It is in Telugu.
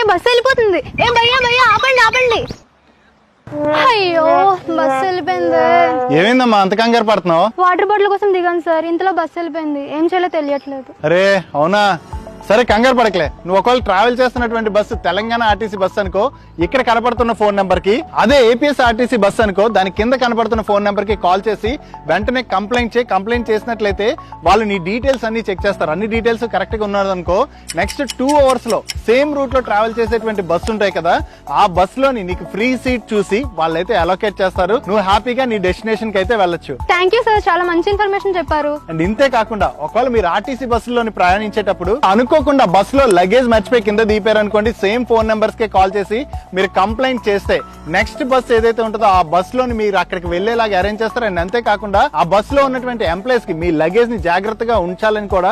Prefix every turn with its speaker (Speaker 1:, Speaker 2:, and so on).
Speaker 1: బస్సు వెళ్ళిపోతుంది. ఏ భయ్యా భయ్యా ఆపండి ఆపండి. అయ్యో బస్సు వెళ్ళిపోయింది.
Speaker 2: ఏమైందమ్మా అంత కంగారు పడుతున్నావు?
Speaker 1: వాటర్ బాటిల్ కోసం దిగాను సార్, ఇంతలో బస్సు వెళ్ళిపోయింది. ఏం చేయాలో తెలియట్లేదు.
Speaker 2: అరే అవునా, సరే కంగారు పడకలే. నువ్వు ఒకవేళ ట్రావెల్ చేస్తున్నటువంటి బస్సు తెలంగాణ ఆర్టీసీ బస్సు అనుకో, ఇక్కడ కనపడుతున్న ఫోన్ నెంబర్ కి, అదే ఏపీఎస్ ఆర్టీసీ బస్సు అనుకో దాని కింద కనపడుతున్న ఫోన్ నెంబర్ కి కాల్ చేసి వెంటనే కంప్లైంట్ చేసినట్లయితే వాళ్ళు నీ డీటెయిల్స్ అన్ని చెక్ చేస్తారు. అన్ని డీటెయిల్స్ కరెక్ట్ గా ఉన్నదనుకో, నెక్స్ట్ 2 hours లో సేమ్ రూట్ లో ట్రావెల్ చేసేటువంటి బస్సు ఉంటాయి కదా, ఆ బస్ లోని నీకు ఫ్రీ సీట్ చూసి వాళ్ళైతే అలొకేట్ చేస్తారు. నువ్వు హ్యాపీగా నీ డెస్టినేషన్ కి అయితే వెళ్ళొచ్చు.
Speaker 1: థ్యాంక్ యూ సార్, చాలా మంచి ఇన్ఫర్మేషన్ చెప్పారు.
Speaker 2: అండ్ ఇంతే కాకుండా ఒకవేళ మీరు ఆర్టీసీ బస్సులోని ప్రయాణించేటప్పుడు అనుకోకుండా బస్ లో లగేజ్ మర్చిపోయి కింద దిపారు అనుకోండి, సేమ్ ఫోన్ నెంబర్స్ కే కాల్ చేసి మీరు కంప్లైంట్ చేస్తే నెక్స్ట్ బస్ ఏదైతే ఉంటుందో ఆ బస్ లోని మీరు అక్కడికి వెళ్లేలాగా అరేంజ్ చేస్తారు. అండ్ అంతే కాకుండా ఆ బస్ లో ఉన్నటువంటి ఎంప్లాయీస్ కి మీ లగేజ్ ని జాగ్రత్తగా ఉంచాలని కూడా